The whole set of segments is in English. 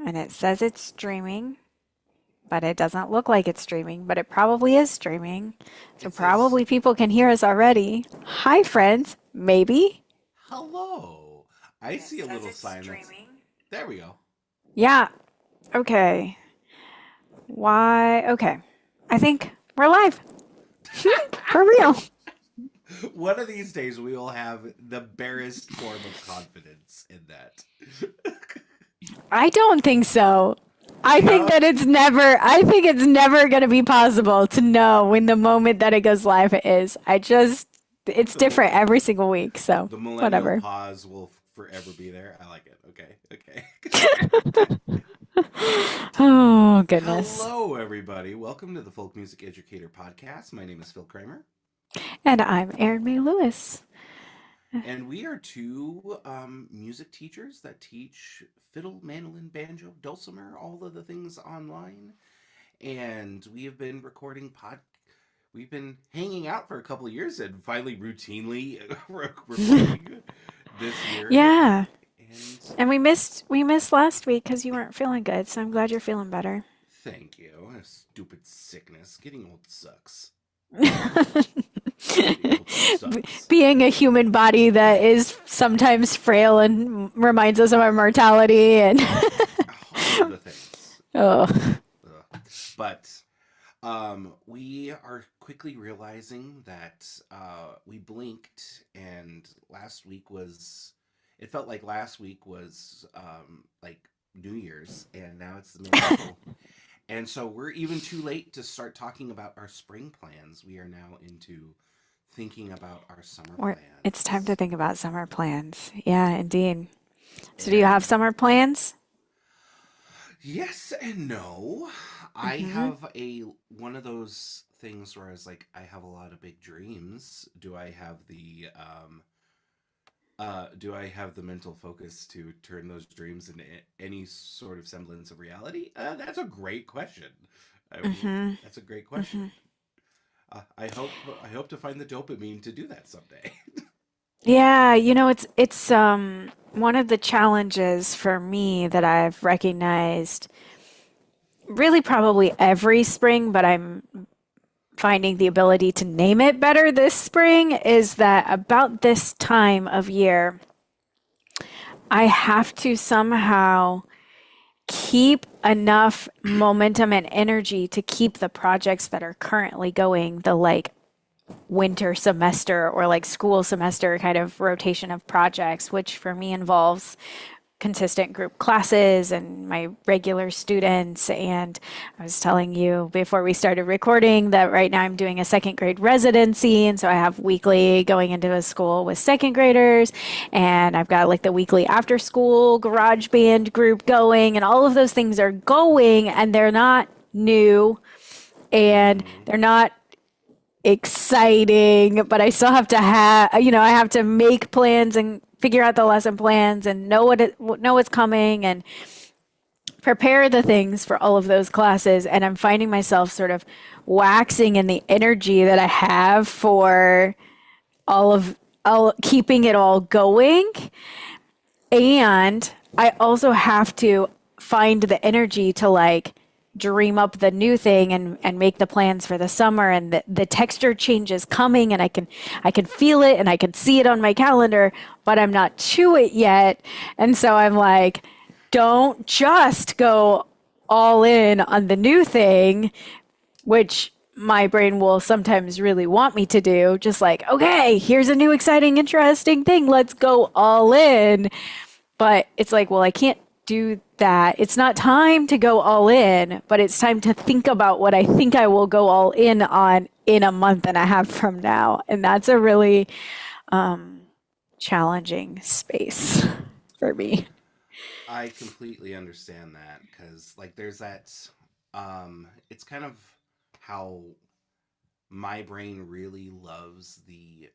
and it says it's streaming, but it doesn't look like it's streaming, but it probably is streaming. So It says, probably people can hear us already. Hi, friends. Maybe. hello. I And it see a says little it's sign that's, streaming. there we go. Yeah. Okay. Why? Okay. I think we're live. For real. One of these days we will have the barest form of confidence in that. I don't think so. No? I think it's never going to be possible to know when the moment that it goes live is. It's The, mil- different every single week. So, the millennial whatever. pause will forever be there. I like it. Okay, okay. Oh, goodness. Hello, everybody. Welcome to the Folk Music Educator podcast. My name is Phil Kramer, And I'm Erin May Lewis. and we are two music teachers that teach fiddle, mandolin, banjo, dulcimer, all of the things online. And we have been recording we've been hanging out for a couple of years and finally routinely recording this year. Yeah. And And we missed last week because you weren't feeling good. So I'm glad you're feeling better. thank you. Stupid sickness. Getting old sucks. Getting old sucks. Being a human body that is sometimes frail and reminds us of our mortality and All of the things. oh. Ugh. But we are quickly realizing that we blinked, and last week was. It felt like last week was like New Year's, and now it's the middle of April. And so we're even too late to start talking about our spring plans. We are now into thinking about our summer It's time to plans. think about summer plans. Yeah, indeed. So do you have And summer plans? yes and no. I Hmm. have a one of those things where I was like, I have a lot of big dreams. Do I have the mental focus to turn those dreams into any sort of semblance of reality? That's a great question. Hmm. That's a great Hmm. question. I hope to find the dopamine to do that someday. Yeah, it's one of the challenges for me that I've recognized really probably every spring, but I'm finding the ability to name it better this spring is that about this time of year, I have to somehow keep enough momentum and energy to keep the projects that are currently going, the like winter semester or like school semester kind of rotation of projects, which for me involves consistent group classes and my regular students. And I was telling you before we started recording that right now I'm doing a second grade residency. And so I have weekly going into a school with second graders. And I've got like the weekly after school garage band group going. And all of those things are going and they're not new and Mm-hmm. they're not exciting, but I still have to I have to make plans and figure out the lesson plans and know what's coming and prepare the things for all of those classes. And I'm finding myself sort of waxing in the energy that I have for all keeping it all going. And I also have to find the energy to like dream up the new thing and make the plans for the summer and the texture change is coming and I can feel it and I can see it on my calendar, but I'm not to it yet. And so I'm like, don't just go all in on the new thing, which my brain will sometimes really want me to do. Just like, okay, here's a new exciting, interesting thing. Let's go all in. But it's like, well, I can't do that. It's not time to go all in, but it's time to think about what I think I will go all in on in a month and a half from now. And that's a really challenging space for me. I completely understand that because, like, there's that. It's kind of how my brain really loves the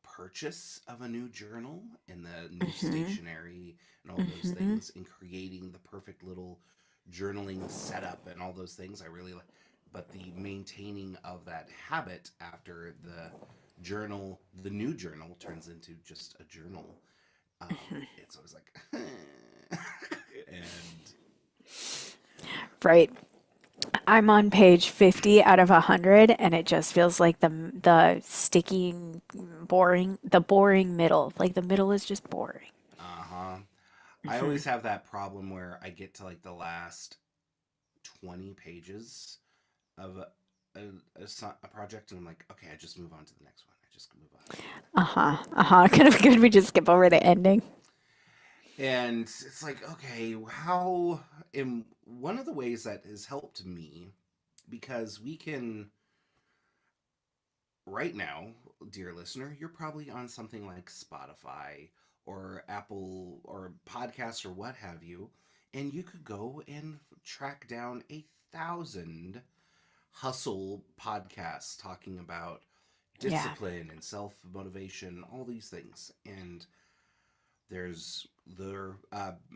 purchase of a new journal and the new Hmm. stationery and all those Hmm. things and creating the perfect little journaling setup and all those things. I really like, but the maintaining of that habit after the new journal turns into just a journal. It's always like, Right. I'm on page 50 out of 100, and it just feels like the sticky, boring middle. Like the middle is just boring. Uh-huh. I always have that problem where I get to like the last 20 pages of a project and I'm like, okay, I just move on to the next one. I just move on. Uh-huh. Uh-huh. Could we just skip over the ending? And it's like, okay, how in one of the ways that has helped me because we can right now, dear listener, you're probably on something like Spotify or Apple or podcasts or what have you, and you could go and track down 1,000 hustle podcasts talking about Yeah. discipline and self motivation, all these things. And there's the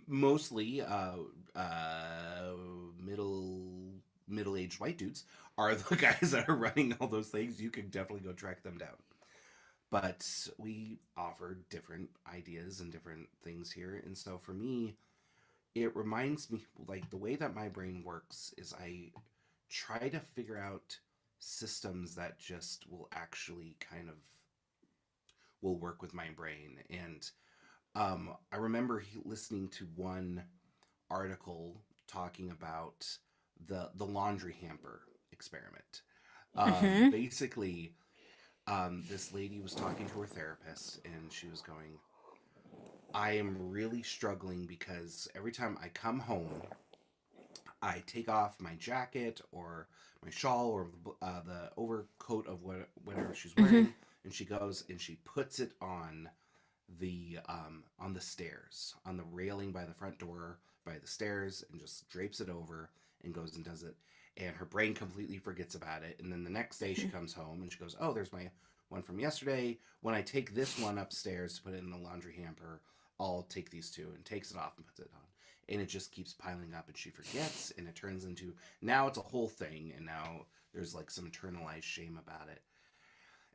mostly middle aged white dudes are the guys that are running all those things. You can definitely go track them down. But we offer different ideas and different things here, and so for me, it reminds me like the way that my brain works is I try to figure out systems that just will actually kind of will work with my brain. And I remember listening to one article talking about the laundry hamper experiment. Mm-hmm. Basically, this lady was talking to her therapist, and she was going, "I am really struggling because every time I come home, I take off my jacket or my shawl or the overcoat of whatever she's Mm-hmm. wearing, and she goes and she puts it on the stairs, on the railing by the front door, by the stairs, and just drapes it over and goes and does it. And her brain completely forgets about it. And then the next day she comes home and she goes, "Oh, there's my one from yesterday. When I take this one upstairs to put it in the laundry hamper, I'll take these two," and takes it off and puts it on. And it just keeps piling up and she forgets and it turns into now it's a whole thing and now there's like some internalized shame about it.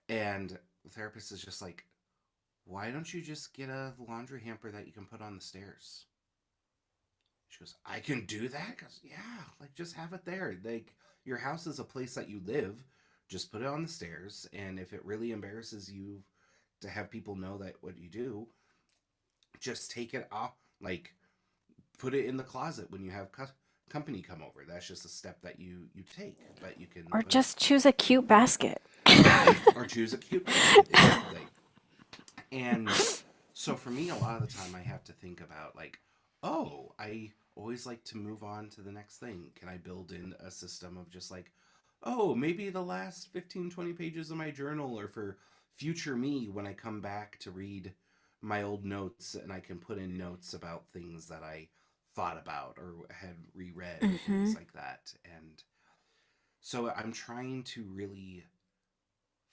And the therapist is just like, "Why don't you just get a laundry hamper that you can put on the stairs?" She goes, "I can do that?" Because, yeah, like just have it there. Like your house is a place that you live. Just put it on the stairs. And if it really embarrasses you to have people know that what you do, just take it off. Like put it in the closet when you have company come over. That's just a step that you take. But you can Or put it, just choose a cute basket. right, or choose a cute basket. Exactly. And so for me, a lot of the time I have to think about like, oh, I always like to move on to the next thing. Can I build in a system of just like, oh, maybe the last 15, 20 pages of my journal or for future me when I come back to read my old notes and I can put in notes about things that I thought about or had reread or Mm-hmm. things like that. And so I'm trying to really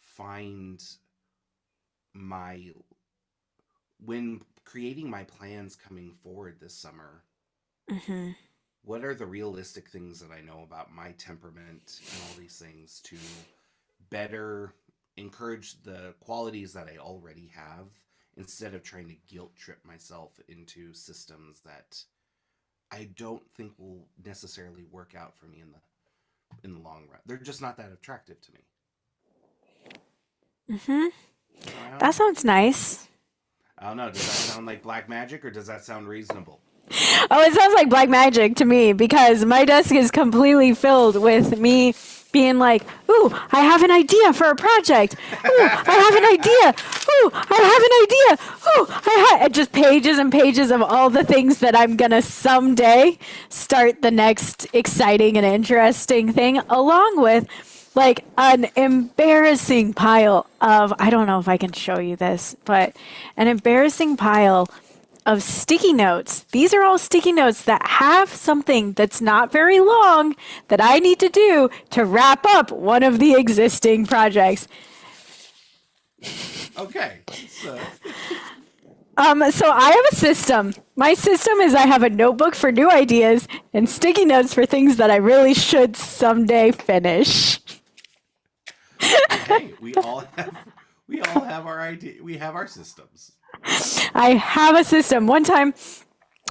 find my when creating my plans coming forward this summer, Mm-hmm. what are the realistic things that I know about my temperament and all these things to better encourage the qualities that I already have instead of trying to guilt trip myself into systems that I don't think will necessarily work out for me in the long run. They're just not that attractive to me. Mm-hmm. So That sounds nice. I don't know. Does that sound like black magic or does that sound reasonable? Oh, it sounds like black magic to me because my desk is completely filled with me being like, "Ooh, I have an idea for a project. Ooh, I have an idea. Ooh, I have an idea. Ooh, just pages and pages of all the things that I'm gonna someday start the next exciting and interesting thing, along with like an embarrassing pile of, I don't know if I can show you this, but an embarrassing pile of sticky notes. These are all sticky notes that have something that's not very long that I need to do to wrap up one of the existing projects. Okay. So, So I have a system. My system is I have a notebook for new ideas and sticky notes for things that I really should someday finish. hey, we all have our idea. We have our systems. I have a system. One time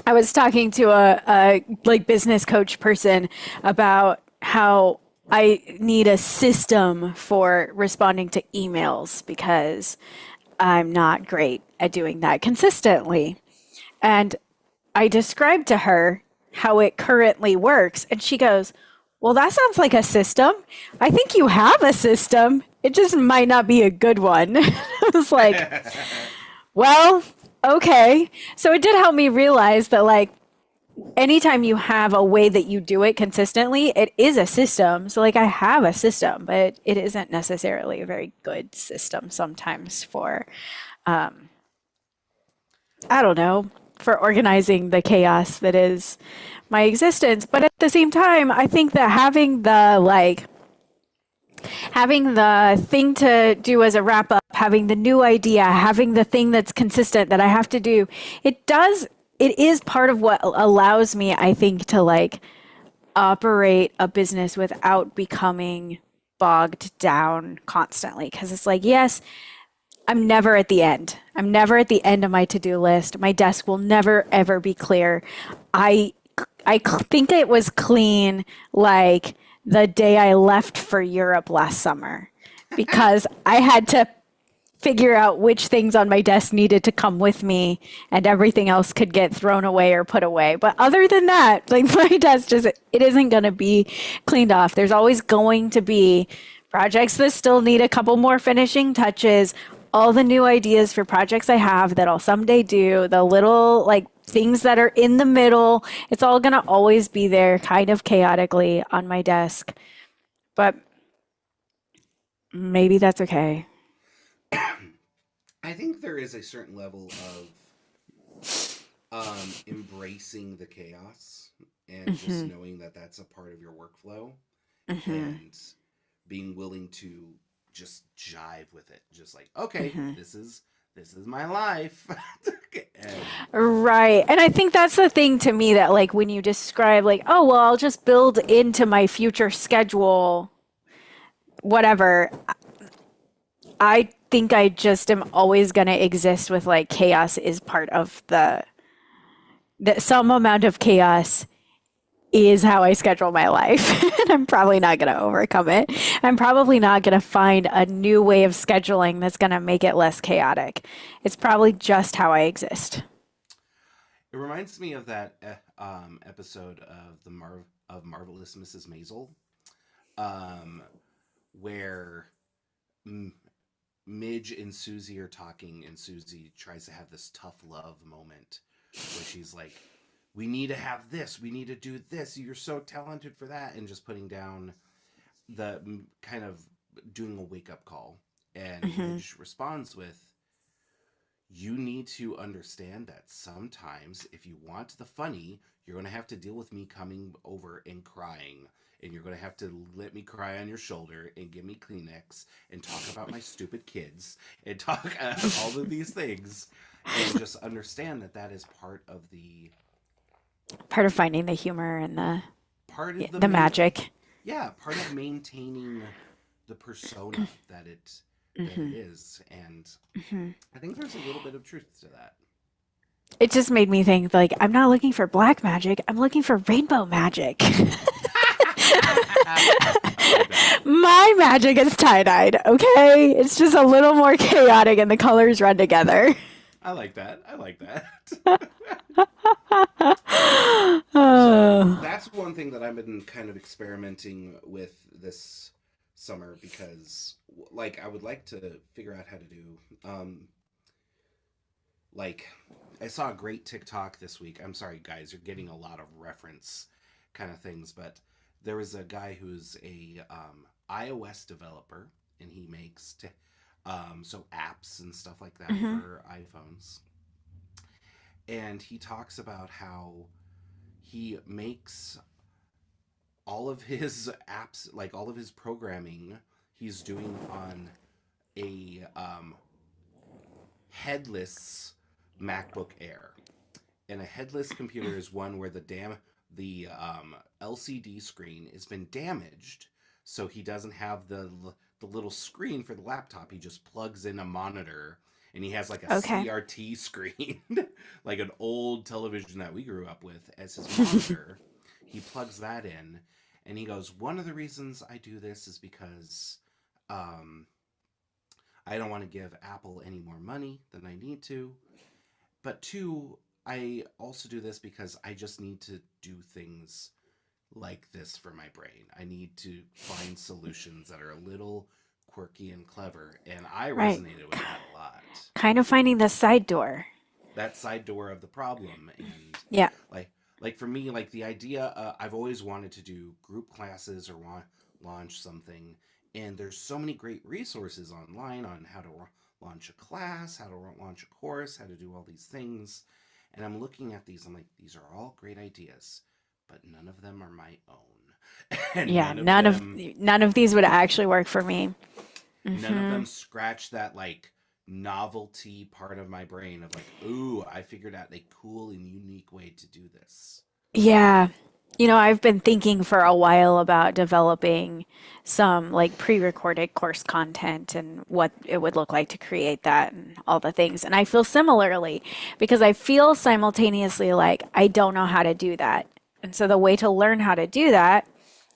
I was talking to a like business coach person about how I need a system for responding to emails because I'm not great at doing that consistently. And I described to her how it currently works, and she goes, "Well, that sounds like a system. I think you have a system. It just might not be a good one." I was like, "Well, okay." So it did help me realize that, like, anytime you have a way that you do it consistently, it is a system. So, like, I have a system, but it isn't necessarily a very good system sometimes for, I don't know, for organizing the chaos that is my existence. But at the same time, I think that having the thing to do as a wrap up, having the new idea, having the thing that's consistent that I have to do, it does, it is part of what allows me, I think, to like operate a business without becoming bogged down constantly. Because it's like, yes, I'm never at the end. I'm never at the end of my to-do list. My desk will never ever be clear. I think it was clean like the day I left for Europe last summer because I had to figure out which things on my desk needed to come with me and everything else could get thrown away or put away. But other than that, like my desk just it isn't going to be cleaned off. There's always going to be projects that still need a couple more finishing touches, all the new ideas for projects I have that I'll someday do, the little like things that are in the middle. It's all going to always be there kind of chaotically on my desk. But maybe that's okay. I think there is a certain level of embracing the chaos and just Mhm. knowing that that's a part of your workflow Mhm. and being willing to just jive with it. Just like, okay, Mhm. this is my life. And Right. And I think that's the thing to me that like when you describe like, oh, well, I'll just build into my future schedule whatever. I think I just am always going to exist with like chaos is part of the some amount of chaos is how I schedule my life. And I'm probably not going to overcome it. I'm probably not going to find a new way of scheduling that's going to make it less chaotic. It's probably just how I exist. it reminds me of that episode of of Marvelous Mrs. Maisel, um, where M- Midge and Susie are talking, and Susie tries to have this tough love moment where she's like, "We need to have this. We need to do this. You're so talented for that," and just putting down the kind of doing a wake up call. And Hmm. Midge responds with, "You need to understand that sometimes, if you want the funny, you're going to have to deal with me coming over and crying. And you're going to have to let me cry on your shoulder and give me Kleenex and talk about my stupid kids and talk all of these things. And just understand that that is part of the Part of finding the humor and part yeah, of the the main magic. yeah part of maintaining the persona that it Hmm. is. And Hmm. I think there's a little bit of truth to that. It just made me think like I'm not looking for black magic. I'm looking for rainbow magic. I like that. My magic is tie-dyed, okay? It's just a little more chaotic and the colors run together. I like that. I like that. So Oh. that's one thing that I've been kind of experimenting with this summer because, like, I would like to figure out how to do, like, I saw a great TikTok this week. I'm sorry, guys, you're getting a lot of reference kind of things, but there was a guy who's a iOS developer, and he makes so apps and stuff like that Hmm. for iPhones. And he talks about how he makes all of his apps, like all of his programming, he's doing on a headless MacBook Air. And a headless computer is one where the LCD screen has been damaged, so he doesn't have the little screen for the laptop. He just plugs in a monitor and he has like a Okay. CRT screen, like an old television that we grew up with, as his monitor. He plugs that in, and he goes, "One of the reasons I do this is because um, I don't want to give Apple any more money than I need to. But two, I also do this because I just need to do things like this for my brain. I need to find solutions that are a little quirky and clever." And I Right. resonated with that a lot. Kind of finding the side door. That side door of the problem. And Yeah. like like for me, like the idea, I've always wanted to do group classes or launch something, and there's so many great resources online on how to launch a class, how to launch a course, how to do all these things. And I'm looking at these, I'm like, these are all great ideas, but none of them are my own. And Yeah, none of these would actually work for me. none of Hmm. them scratch that like novelty part of my brain of like, ooh, I figured out a cool and unique way to do this. Yeah. I've been thinking for a while about developing some like pre-recorded course content and what it would look like to create that and all the things. And I feel similarly because I feel simultaneously like I don't know how to do that. And so the way to learn how to do that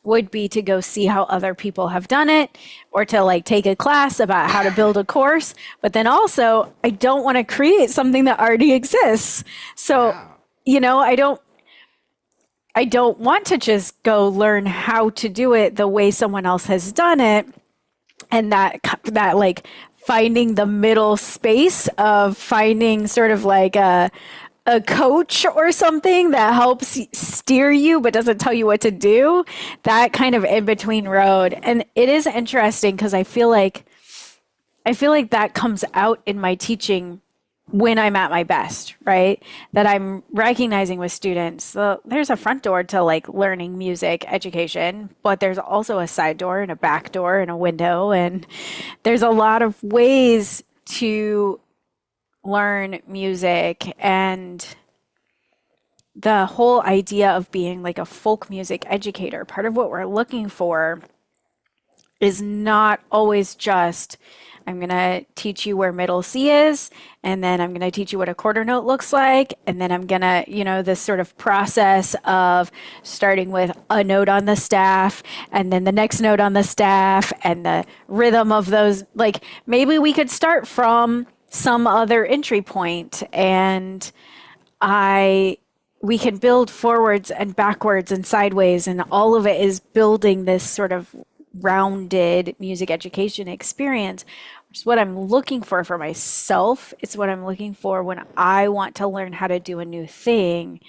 would be to go see how other people have done it or to like take a class about how to build a course. But then also, I don't want to create something that already exists. So, Yeah. I don't want to just go learn how to do it the way someone else has done it and that like finding the middle space of finding sort of like a coach or something that helps steer you but doesn't tell you what to do, that kind of in between road. And it is interesting because I feel like that comes out in my teaching when I'm at my best, right? That I'm recognizing with students. So there's a front door to like learning music education, but there's also a side door and a back door and a window. And there's a lot of ways to learn music. And the whole idea of being like a folk music educator, part of what we're looking for is not always just I'm going to teach you where middle C is, and then I'm going to teach you what a quarter note looks like, and then I'm going to, this sort of process of starting with a note on the staff, and then the next note on the staff, and the rhythm of those. Like maybe we could start from some other entry point, and I we can build forwards and backwards and sideways, and all of it is building this sort of rounded music education experience, which is what I'm looking for myself. It's what I'm looking for when I want to learn how to do a new thing.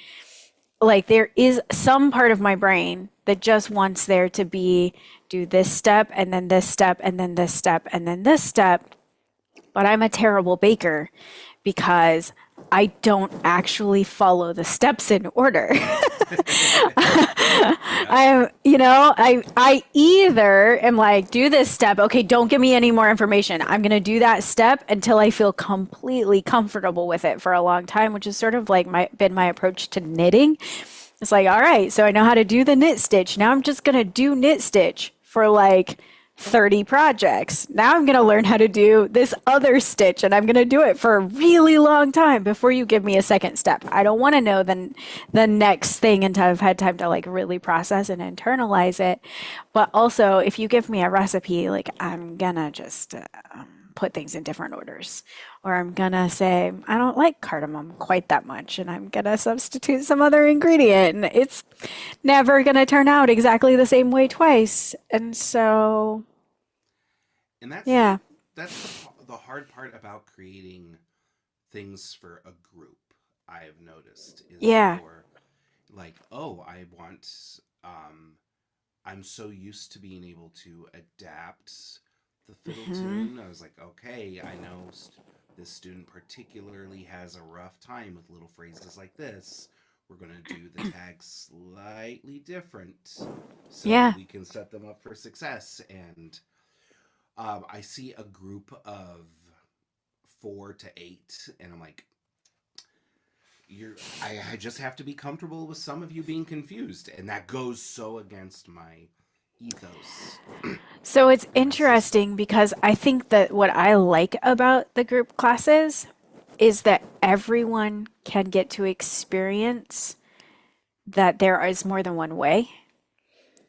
Like there is some part of my brain that just wants there to be do this step and then this step and then this step and then this step, but I'm a terrible baker because I don't actually follow the steps in order. Yep. I either am like, do this step. Okay, don't give me any more information. I'm going to do that step until I feel completely comfortable with it for a long time, which is sort of like been my approach to knitting. It's like, all right, so I know how to do the knit stitch. Now I'm just going to do knit stitch for like 30 projects. Now I'm going to learn how to do this other stitch and I'm going to do it for a really long time before you give me a second step. I don't want to know the next thing until I've had time to like really process and internalize it. But also, if you give me a recipe, like I'm going to just put things in different orders. Or I'm gonna say, I don't like cardamom quite that much, and I'm gonna substitute some other ingredient. And it's never gonna turn out exactly the same way twice. And so, And yeah, that's the hard part about creating things for a group. I've noticed is yeah, for like, oh, um I'm so used to being able to adapt the fiddle hmm, tune. I was like, okay, I know this student particularly has a rough time with little phrases like this. We're going to do the tag slightly different so yeah, we can set them up for success. And I see a group of 4 to 8, and I'm like, I just have to be comfortable with some of you being confused, and that goes so against my ethos, So it's in a system. interesting because I think that what I like about the group classes is that everyone can get to experience that there is more than one way.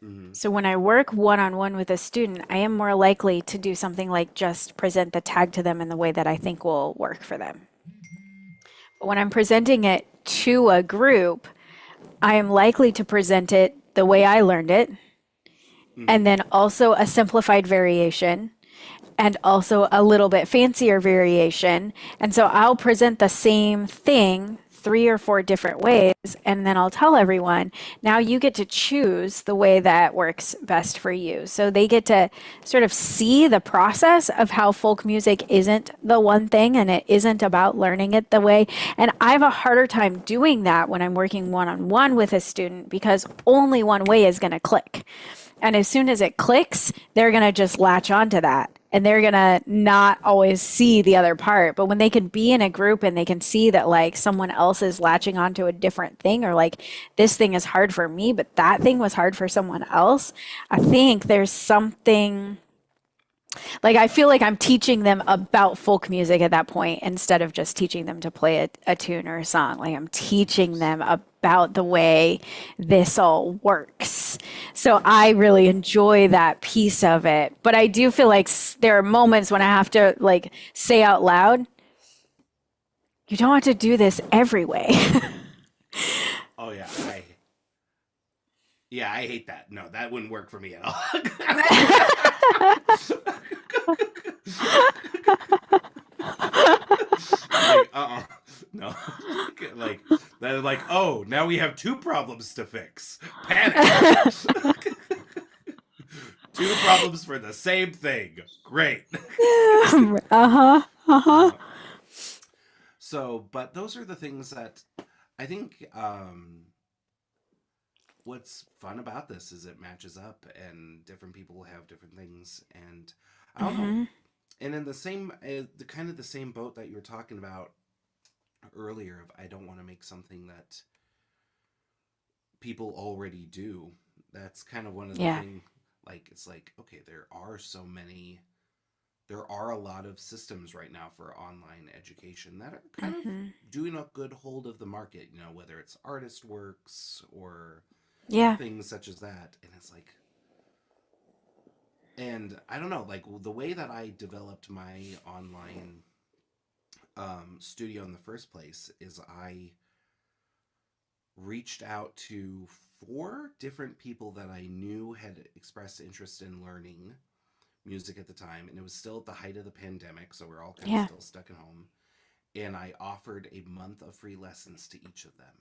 Hmm. So when I work one on one with a student, I am more likely to do something like just present the tag to them in the way that I think will work for them. But when I'm presenting it to a group, I am likely to present it the way I learned it, and Hmm. then also a simplified variation and also a little bit fancier variation. And so I'll present the same thing three or four different ways, and then I'll tell everyone, now you get to choose the way that works best for you. So they get to sort of see the process of how folk music isn't the one thing and it isn't about learning it the way. And I have a harder time doing that when I'm working one on one with a student because only one way is going to click. And as soon as it clicks, they're going to just latch onto that and they're going to not always see the other part. But when they can be in a group and they can see that like someone else is latching onto a different thing or like this thing is hard for me, but that thing was hard for someone else, I think there's something like I feel like I'm teaching them about folk music at that point instead of just teaching them to play a tune or a song. Like I'm teaching them Interesting. about the way this all works. So I really enjoy that piece of it. But I do feel like there are moments when I have to like say out loud, you don't have to do this every way. Oh yeah, I hate that. No, that wouldn't work for me at all. Like, no, like that. Like, oh, now we have two problems to fix. Panic. Two problems for the same thing. Great. Uh-huh. Uh-huh. uh, so, but those are the things that I think. What's fun about this is it matches up, and different people have different things, and I don't know. Mm-hmm. And in the same, the kind of the same boat that you were talking about earlier, of I don't want to make something that people already do. That's kind of one of the Yeah. thing. Like it's like okay, there are so many. There are a lot of systems right now for online education that are kind of Mm-hmm. doing a good hold of the market. You know, whether it's Artist Works or Yeah. things such as that, and it's like, and I don't know, like the way that I developed my online studio in the first place is I reached out to four different people that I knew had expressed interest in learning music at the time, and it was still at the height of the pandemic, so we're all kind of Yeah. still stuck at home. And I offered a month of free lessons to each of them,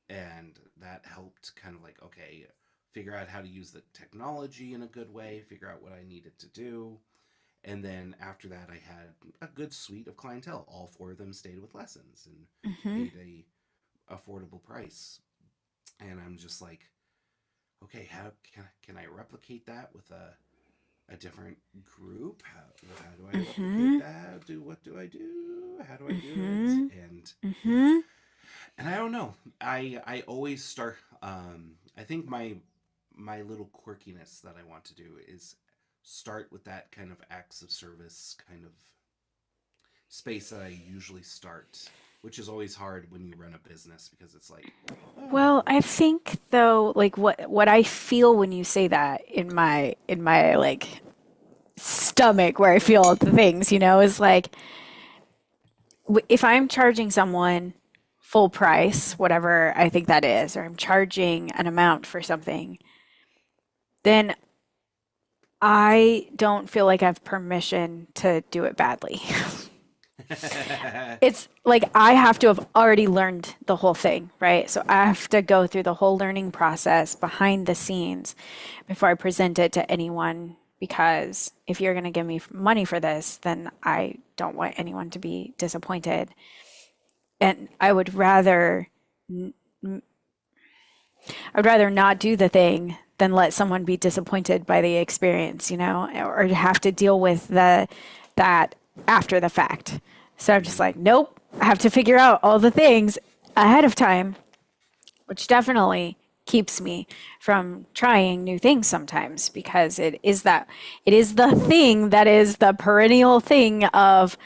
and that helped kind of like okay, figure out how to use the technology in a good way, figure out what I needed to do. And then after that, I had a good suite of clientele. All four of them stayed with lessons and Mm-hmm. paid a affordable price. And I'm just like, okay, how can I replicate that with a different group? How do I replicate Mm-hmm. that? Do what do I do? How do I do it? Mm-hmm. And Mm-hmm. I don't know. I always start. I think my little quirkiness that I want to do is start with that kind of acts of service kind of space that I usually start, which is always hard when you run a business because it's like, oh, Well, I think though, like what I feel when you say that in my like stomach where I feel the things, is like if I'm charging someone full price, whatever I think that is, or I'm charging an amount for something, then I don't feel like I have permission to do it badly. It's like I have to have already learned the whole thing, right? So I have to go through the whole learning process behind the scenes before I present it to anyone. Because if you're going to give me money for this, then I don't want anyone to be disappointed. And I'd rather not do the thing than let someone be disappointed by the experience, or have to deal with that after the fact. So I'm just mhm, like, nope, I have to figure out all the things ahead of time, which definitely keeps me from trying new things sometimes because it is the thing that is the perennial thing of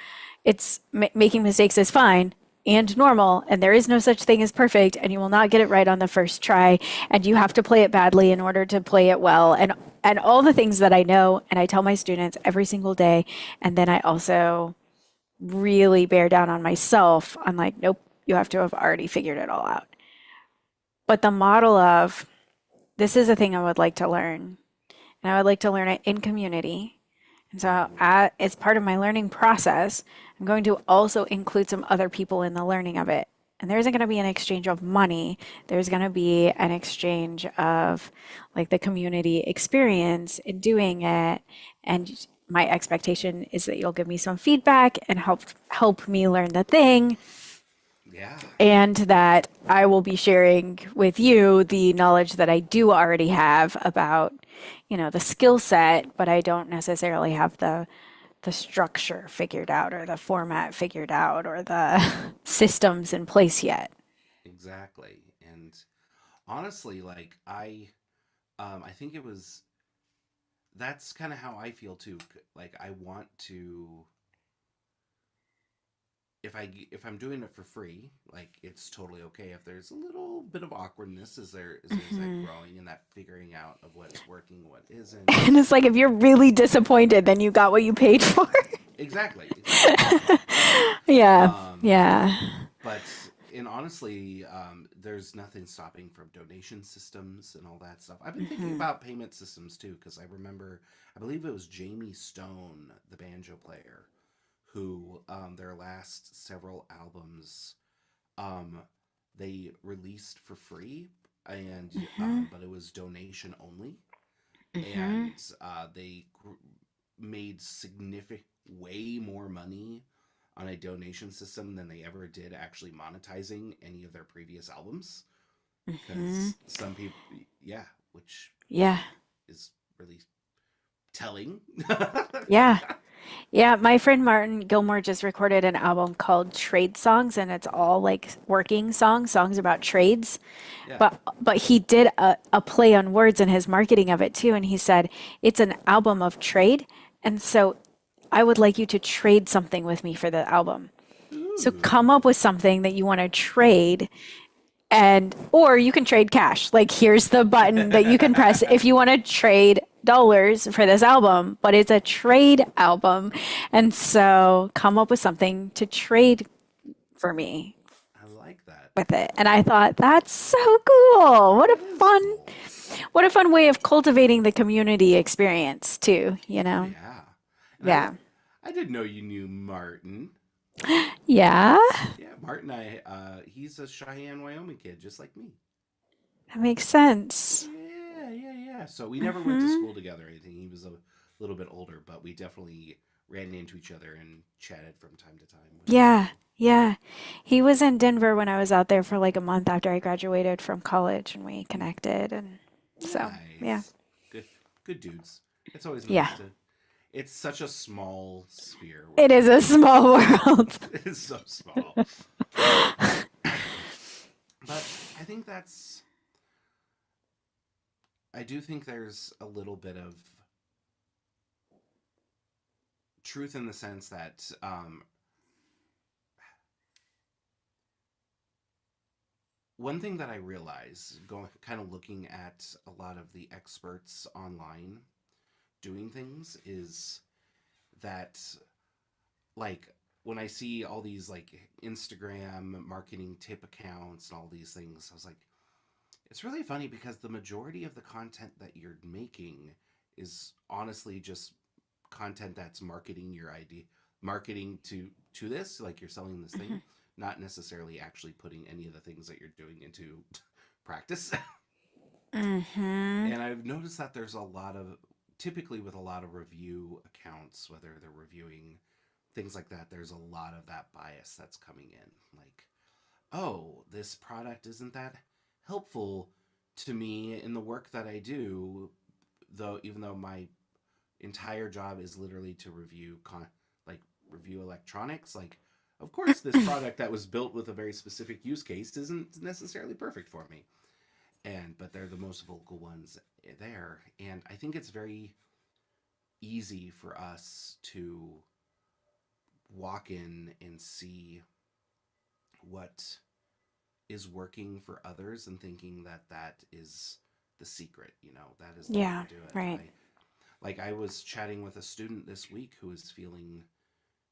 making mistakes is fine and normal, and there is no such thing as perfect, and you will not get it right on the first try, and you have to play it badly in order to play it well, and all the things that I know and I tell my students every single day. And then I also really bear down on myself on like, nope, you have to have already figured it all out. But the model of this is a thing I would like to learn, and I would like to learn it in community. And so, Hmm. as part of my learning process, I'm going to also include some other people in the learning of it. And there isn't going to be an exchange of money. There's going to be an exchange of like the community experience in doing it. And my expectation is that you'll give me some feedback and help me learn the thing, Yeah, and that I will be sharing with you the knowledge that I do already have about, the skill set, but I don't necessarily have the structure figured out or the format figured out or the systems in place yet. exactly. And honestly, like I think it was that's kind of how I feel too. Like I want to if I'm doing it for free, like it's totally okay if there's a little bit of awkwardness as there's that Hmm. growing and that figuring out of what's working, what And isn't. it's like if you're really disappointed, then you got what you paid for. Exactly, exactly. Yeah. Um, Yeah. but and honestly, there's nothing stopping from donation systems and all that stuff. I've been thinking Hmm. about payment systems too because I remember, I believe it was Jamie Stone, the banjo player, who their last several albums um, they released for free, and Hmm. but it was donation only, Hmm. and they made significant way more money on a donation system than they ever did actually monetizing any of their previous albums. Hmm. Because some people, yeah, which Yeah. is really telling. Yeah. Yeah, my friend Martin Gilmore just recorded an album called Trade Songs, and it's all like working songs, songs about trades. Yeah. But he did a play on words in his marketing of it too, and he said it's an album of trade, and so I would like you to trade something with me for the album. So come up Ooh. with something that you want to trade, and or you can trade cash. Like here's the button that you can press if you want to trade dollars for this album, but it's a trade album. And so come up with something to trade for me I like that. with it. And I thought that's so cool. That is cool. What a fun way of cultivating the community experience too, you Oh know? yeah. And Yeah. I didn't know you knew Martin. Yeah, Yeah, Martin he's a Cheyenne, Wyoming kid just like me. that makes sense. Yeah, yeah, yeah. So we never went to Hmm. school together or anything. He was a little bit older, but we definitely ran into each other and chatted from time to time, which was Yeah, cool. yeah. He was in Denver when I was out there for like a month after I graduated from college and we connected, and so, yeah. Nice. Good good dudes. It's always nice Yeah. to it's such a small sphere where It is a small world. it's so small. But I think that's I do think there's a little bit of truth in the sense that one thing that I realize going kind of looking at a lot of the experts online doing things is that like when I see all these like Instagram marketing tip accounts and all these things, I was like, it's really funny because the majority of the content that you're making is honestly just content that's marketing your idea, marketing to this, like you're selling this thing, not necessarily actually putting any of the things that you're doing into practice. Mm-hmm. And I've noticed that there's a lot of typically with a lot of review accounts, whether they're reviewing things like that, there's a lot of that bias that's coming in. Like, oh, this product isn't that helpful to me in the work that I do, though even though my entire job is literally to like review electronics, like of course this product that was built with a very specific use case isn't necessarily perfect for me. and but they're the most vocal ones there. And I think it's very easy for us to walk in and see what is working for others and thinking that that is the secret, that is the way Yeah, to do it. right. I was chatting with a student this week who was feeling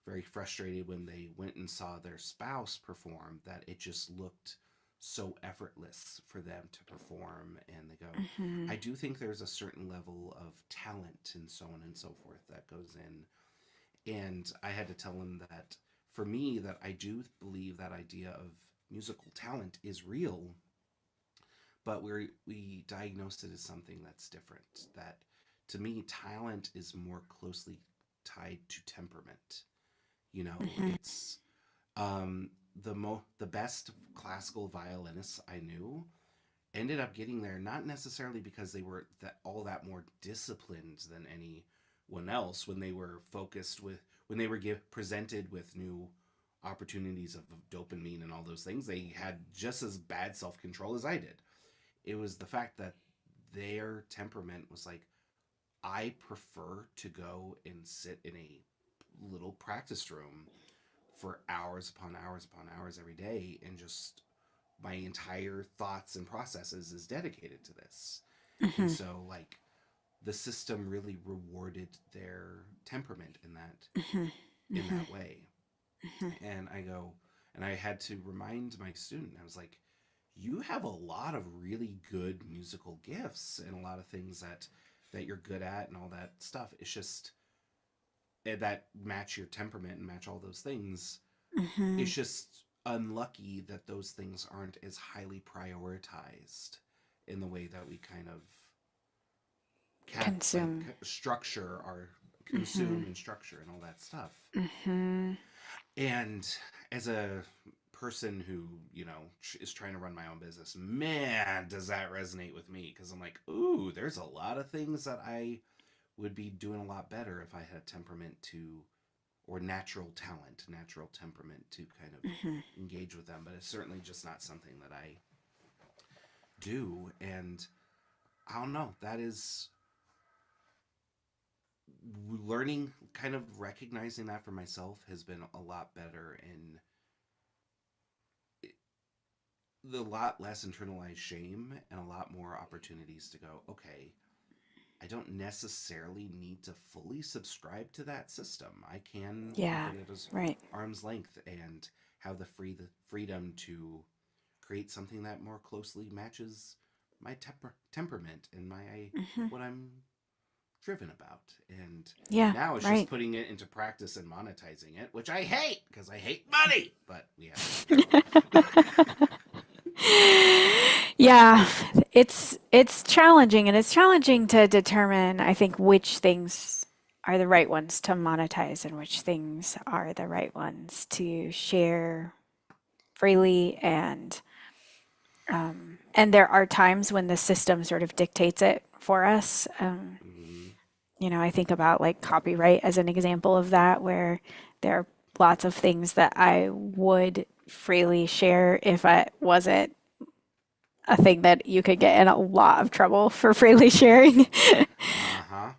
very frustrated when they went and saw their spouse perform, that it just looked so effortless for them to perform. And they go, Hmm. I do think there's a certain level of talent and so on and so forth that goes in. And I had to tell him that for me, that I do believe that idea of musical talent is real, but we diagnose it as something that's different. That to me, talent is more closely tied to temperament. Hmm. It's the best classical violinists I knew ended up getting there not necessarily because they were all that more disciplined than anyone else when they were focused with when they were presented with new opportunities of dopamine and all those things. They had just as bad self-control as I did. It was the fact that their temperament was like, I prefer to go and sit in a little practice room for hours upon hours upon hours every day, and just my entire thoughts and processes is dedicated to this. And Hmm. so like the system really rewarded their temperament Hmm. in Hmm. that way. And I had to remind my student, I was like, you have a lot of really good musical gifts and a lot of things that you're good at and all that stuff. It's just that match your temperament and match all those things. Hmm. It's just unlucky that those things aren't as highly prioritized in the way that we kind of Consume. structure our Hmm. consume and structure and all that stuff. Hmm. And as a person who is trying to run my own business, man, does that resonate with me, because I'm like, ooh, there's a lot of things that I would be doing a lot better if I had temperament to, or natural talent, natural temperament to kind of Hmm. engage with them. But it's certainly just not something that I do. And I don't know, that is learning, kind of recognizing that for myself has been a lot better, and a lot less internalized shame and a lot more opportunities to go, okay, I don't necessarily need to fully subscribe to that system. I can look Yeah, at it as right. arm's length and have the freedom to create something that more closely matches my temperament and my Hmm. what I'm driven about. And Yeah, now it's just right. putting it into practice and monetizing it, which I hate because I hate money, but we have to keep going. Yeah, it's challenging, and it's challenging to determine, I think, which things are the right ones to monetize and which things are the right ones to share freely. And there are times when the system sort of dictates it for us. Mm-hmm. I think about like copyright as an example of that, where there are lots of things that I would freely share if I wasn't a thing that you could get in a lot of trouble for freely sharing. Uh-huh.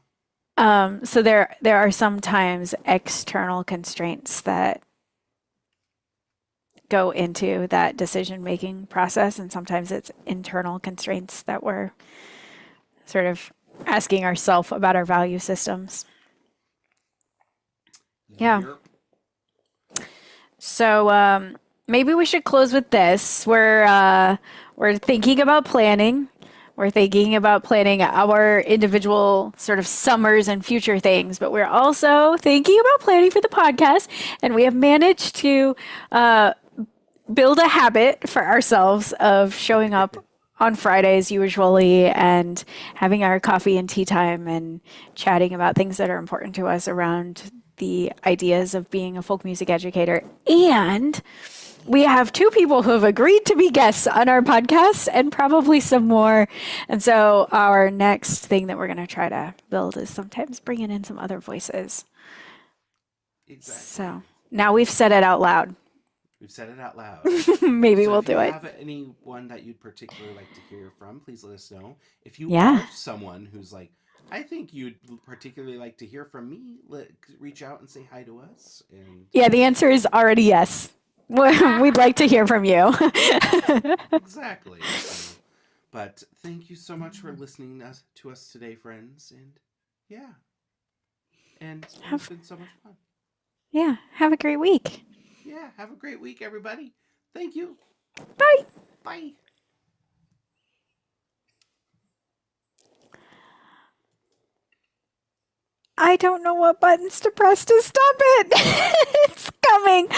So there are sometimes external constraints that go into that decision making process, and sometimes it's internal constraints that we're sort of asking ourselves about our value systems. Yeah. Yep. So maybe we should close with this. We're thinking about planning. We're thinking about planning our individual sort of summers and future things, but we're also thinking about planning for the podcast. And we have managed to build a habit for ourselves of showing up on Fridays usually and having our coffee and tea time and chatting about things that are important to us around the ideas of being a folk music educator. And we have two people who have agreed to be guests on our podcast and probably some more. And so our next thing that we're going to try to build is sometimes bringing in some other voices. Exactly. So now we've said it out loud. We've said it out loud. Maybe So we'll if you do it. have anyone that you'd particularly like to hear from, please let us know. If you Yeah. are someone who's like, I think you'd particularly like to hear from me, reach out and say hi to us. And Yeah, the answer is already yes. We'd like to hear from you. exactly. So, but thank you so much for listening to us today, friends. And yeah, and it has have, been so much fun. yeah, have a great week. Yeah, have a great week, everybody. Thank you. Bye. Bye. I don't know what buttons to press to stop it. It's coming.